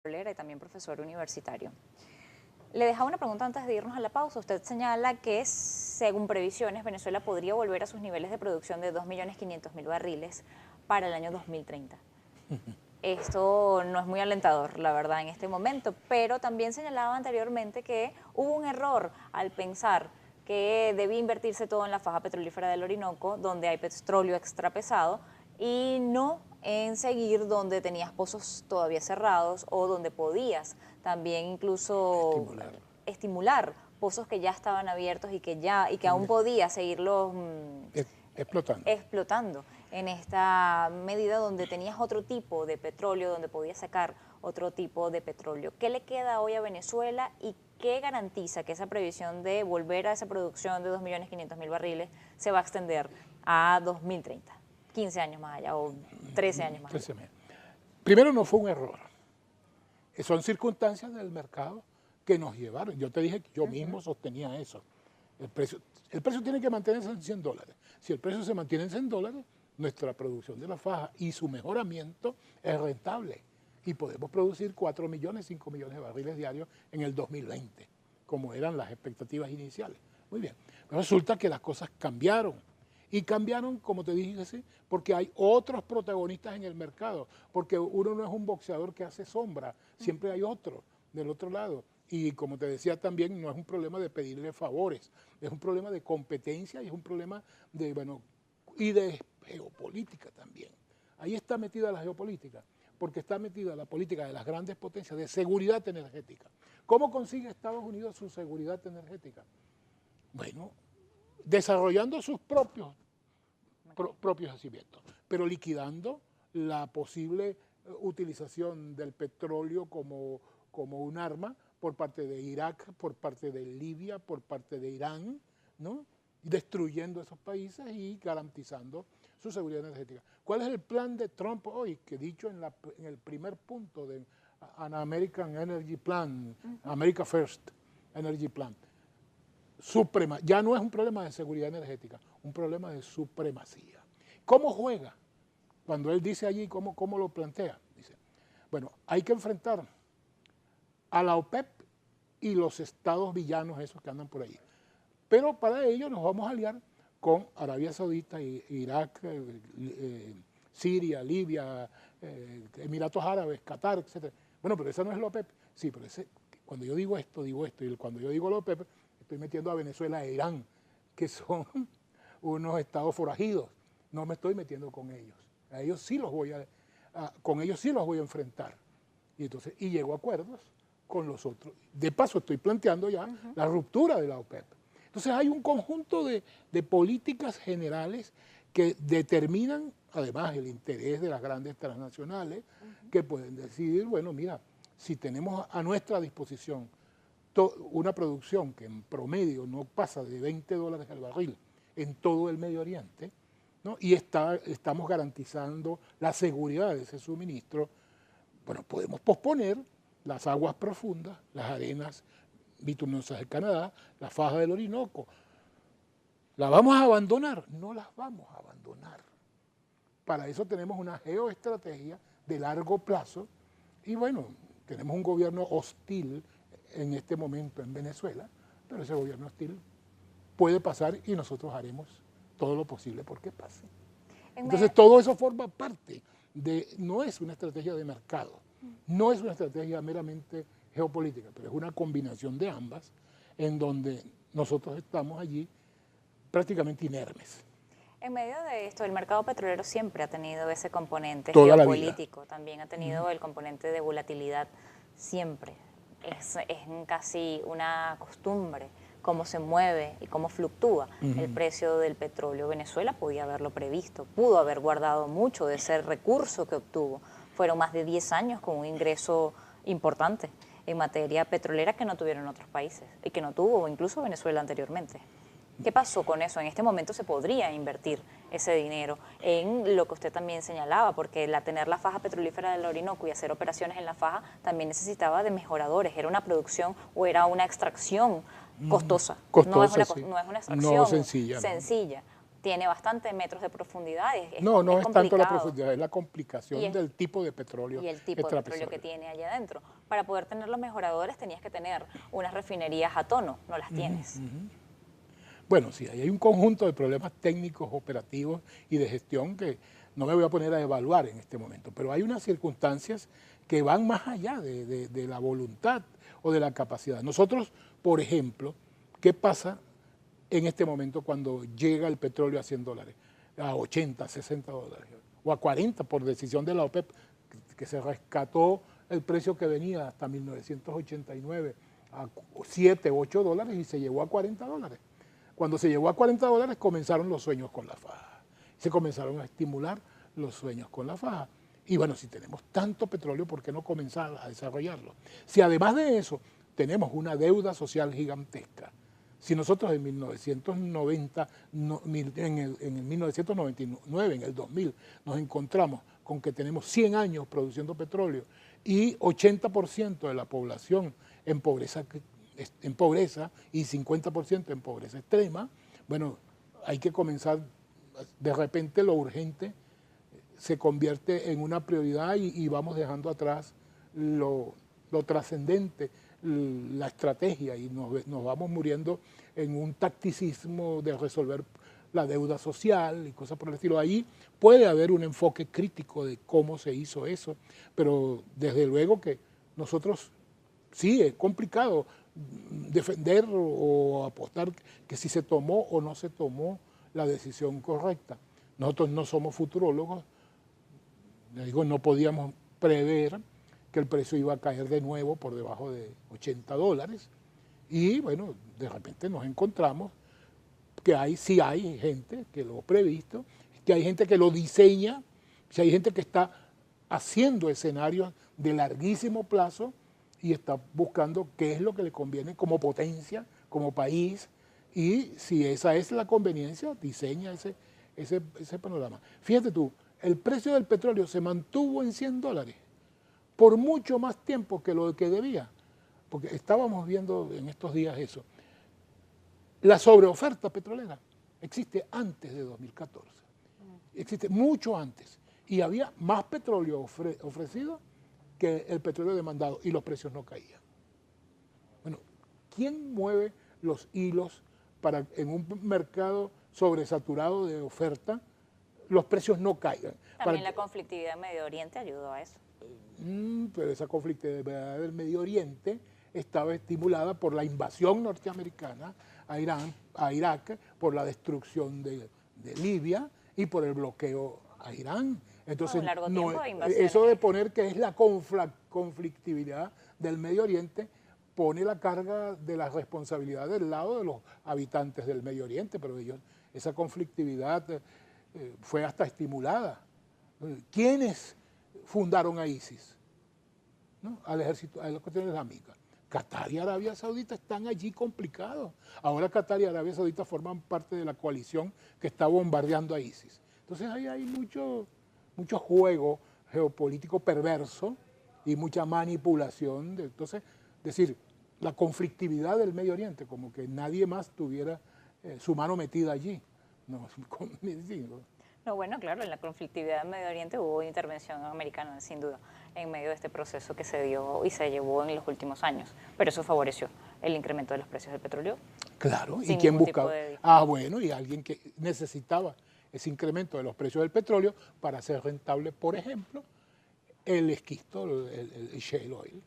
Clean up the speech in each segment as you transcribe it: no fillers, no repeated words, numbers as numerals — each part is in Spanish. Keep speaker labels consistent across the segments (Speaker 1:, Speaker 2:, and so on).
Speaker 1: y también profesor universitario. Le dejaba una pregunta antes de irnos a la pausa. Usted señala que, según previsiones, Venezuela podría volver a sus niveles de producción de 2.500.000 barriles para el año 2030. Esto no es muy alentador, la verdad, en este momento, pero también señalaba anteriormente que hubo un error al pensar que debía invertirse todo en la faja petrolífera del Orinoco, donde hay petróleo extrapesado, y no en seguir donde tenías pozos todavía cerrados o donde podías también incluso estimular pozos que ya estaban abiertos y que aún podías seguirlos explotando en esta medida donde tenías otro tipo de petróleo, donde podías sacar otro tipo de petróleo. ¿Qué le queda hoy a Venezuela y qué garantiza que esa previsión de volver a esa producción de 2.500.000 barriles se va a extender a 2030? 15 años más allá o 13 años más allá.
Speaker 2: Primero, no fue un error. Son circunstancias del mercado que nos llevaron. Yo te dije que yo mismo sostenía eso. El precio tiene que mantenerse en $100. Si el precio se mantiene en $100, nuestra producción de la faja y su mejoramiento es rentable. Y podemos producir 4 millones, 5 millones de barriles diarios en el 2020, como eran las expectativas iniciales. Muy bien. Pero resulta que las cosas cambiaron. Y cambiaron, como te dije, ¿sí? Porque hay otros protagonistas en el mercado, porque uno no es un boxeador que hace sombra, siempre hay otro del otro lado. Y como te decía también, no es un problema de pedirle favores, es un problema de competencia y es un problema de, bueno, y de geopolítica también. Ahí está metida la geopolítica, porque está metida la política de las grandes potencias de seguridad energética. ¿Cómo consigue Estados Unidos su seguridad energética? Bueno, desarrollando sus propios yacimientos, pero liquidando la posible utilización del petróleo como un arma por parte de Irak, por parte de Libia, por parte de Irán, ¿no? Destruyendo esos países y garantizando su seguridad energética. ¿Cuál es el plan de Trump hoy? Que dicho en el primer punto de An American Energy Plan, America First Energy Plan, ya no es un problema de seguridad energética, un problema de supremacía. ¿Cómo juega? Cuando él dice allí, ¿cómo lo plantea? Dice, bueno, hay que enfrentar a la OPEP y los estados villanos esos que andan por ahí. Pero para ello nos vamos a aliar con Arabia Saudita, Irak, Siria, Libia, Emiratos Árabes, Qatar, etc. Bueno, pero esa no es la OPEP. Sí, pero cuando yo digo esto, y cuando yo digo la OPEP, estoy metiendo a Venezuela e Irán, que son unos estados forajidos. No me estoy metiendo con ellos. A ellos sí con ellos sí los voy a enfrentar. Y llego a acuerdos con los otros. De paso estoy planteando ya la ruptura de la OPEP. Entonces hay un conjunto de políticas generales que determinan, además, el interés de las grandes transnacionales, que pueden decidir, bueno, mira, si tenemos a nuestra disposición una producción que en promedio no pasa de $20 al barril en todo el Medio Oriente, ¿no? Y estamos garantizando la seguridad de ese suministro, bueno, podemos posponer las aguas profundas, las arenas bituminosas de Canadá, la faja del Orinoco. ¿La vamos a abandonar? No las vamos a abandonar. Para eso tenemos una geoestrategia de largo plazo y bueno, tenemos un gobierno hostil en este momento en Venezuela, pero ese gobierno hostil puede pasar y nosotros haremos todo lo posible porque pase. Entonces todo eso forma parte no es una estrategia de mercado, no es una estrategia meramente geopolítica, pero es una combinación de ambas en donde nosotros estamos allí prácticamente inermes.
Speaker 1: En medio de esto, el mercado petrolero siempre ha tenido ese componente
Speaker 2: Toda
Speaker 1: geopolítico, también ha tenido el componente de volatilidad, siempre. Es casi una costumbre cómo se mueve y cómo fluctúa el precio del petróleo. Venezuela podía haberlo previsto, pudo haber guardado mucho de ese recurso que obtuvo. Fueron más de 10 años con un ingreso importante en materia petrolera que no tuvieron otros países y que no tuvo incluso Venezuela anteriormente. ¿Qué pasó con eso? En este momento se podría invertir ese dinero en lo que usted también señalaba, porque tener la faja petrolífera del Orinoco y hacer operaciones en la faja también necesitaba de mejoradores. Era una producción o era una extracción costosa.
Speaker 2: Costosa,
Speaker 1: no es una extracción
Speaker 2: sencilla.
Speaker 1: sencilla. tiene bastante metros de profundidad.
Speaker 2: No es tanto la
Speaker 1: complicado.
Speaker 2: profundidad, es la complicación del tipo de petróleo.
Speaker 1: Y el tipo de petróleo que tiene allá adentro. Para poder tener los mejoradores tenías que tener unas refinerías a tono, no las tienes.
Speaker 2: Bueno, sí, ahí hay un conjunto de problemas técnicos, operativos y de gestión que no me voy a poner a evaluar en este momento, pero hay unas circunstancias que van más allá de la voluntad o de la capacidad. Nosotros, por ejemplo, ¿qué pasa en este momento cuando llega el petróleo a $100, a 80, 60 dólares, o a 40 por decisión de la OPEP, que se rescató el precio que venía hasta 1989 a 7, 8 dólares y se llevó a 40 dólares? Cuando se llegó a 40 dólares comenzaron los sueños con la faja. Se comenzaron a estimular los sueños con la faja. Y bueno, si tenemos tanto petróleo, ¿por qué no comenzar a desarrollarlo? Si además de eso tenemos una deuda social gigantesca, si nosotros en 1990, en el 1999, en el 2000, nos encontramos con que tenemos 100 años produciendo petróleo y 80% de la población en pobreza y 50% en pobreza extrema, bueno, hay que comenzar, de repente lo urgente se convierte en una prioridad y vamos dejando atrás lo trascendente, la estrategia, y nos vamos muriendo en un tacticismo de resolver la deuda social y cosas por el estilo. Ahí puede haber un enfoque crítico de cómo se hizo eso, pero desde luego que nosotros, sí, es complicado defender o apostar que si se tomó o no se tomó la decisión correcta. Nosotros no somos futurólogos, les digo, no podíamos prever que el precio iba a caer de nuevo por debajo de 80 dólares y bueno, de repente nos encontramos que sí hay gente que lo ha previsto, que hay gente que lo diseña, que hay gente que está haciendo escenarios de larguísimo plazo y está buscando qué es lo que le conviene como potencia, como país, y si esa es la conveniencia, diseña ese panorama. Fíjate tú, el precio del petróleo se mantuvo en 100 dólares por mucho más tiempo que lo que debía, porque estábamos viendo en estos días eso. La sobreoferta petrolera existe antes de 2014, existe mucho antes, y había más petróleo ofrecido que el petróleo demandado y los precios no caían. Bueno, ¿quién mueve los hilos para en un mercado sobresaturado de oferta los precios no caigan?
Speaker 1: También la conflictividad en Medio Oriente ayudó a eso.
Speaker 2: Pero esa conflictividad del Medio Oriente estaba estimulada por la invasión norteamericana a Irak, por la destrucción de Libia y por el bloqueo a Irán. Entonces, eso de poner que es la conflictividad del Medio Oriente pone la carga de la responsabilidad del lado de los habitantes del Medio Oriente, pero esa conflictividad fue hasta estimulada. ¿Quiénes fundaron a ISIS? ¿No? Al ejército, a la cuestión islámica. Qatar y Arabia Saudita están allí complicados. Ahora Qatar y Arabia Saudita forman parte de la coalición que está bombardeando a ISIS. Entonces ahí hay mucho juego geopolítico perverso y mucha manipulación. Entonces, decir, la conflictividad del Medio Oriente, como que nadie más tuviera su mano metida allí.
Speaker 1: No, bueno, claro, en la conflictividad del Medio Oriente hubo intervención americana, sin duda, en medio de este proceso que se dio y se llevó en los últimos años. Pero eso favoreció el incremento de los precios del petróleo.
Speaker 2: Claro, ¿y quién buscaba? Bueno, y alguien que necesitaba ese incremento de los precios del petróleo para hacer rentable, por ejemplo, el esquisto, el shale oil.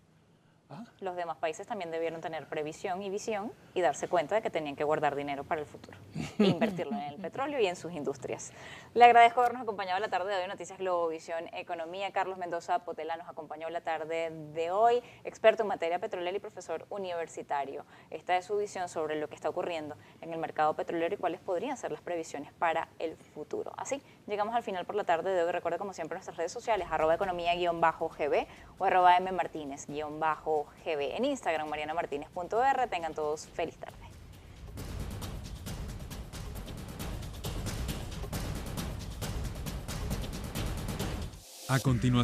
Speaker 1: Los demás países también debieron tener previsión y visión y darse cuenta de que tenían que guardar dinero para el futuro e invertirlo en el petróleo y en sus industrias. Le agradezco habernos acompañado la tarde de hoy en Noticias Globovisión Economía. Carlos Mendoza Potela nos acompañó la tarde de hoy, experto en materia petrolera y profesor universitario. Esta es su visión sobre lo que está ocurriendo en el mercado petrolero y cuáles podrían ser las previsiones para el futuro. Así, llegamos al final por la tarde de hoy. Recuerda, como siempre, nuestras redes sociales, @economía_gb o @mmartinez_gb. En Instagram, marianamartinez.r. Tengan todos feliz tarde.
Speaker 3: A continuación.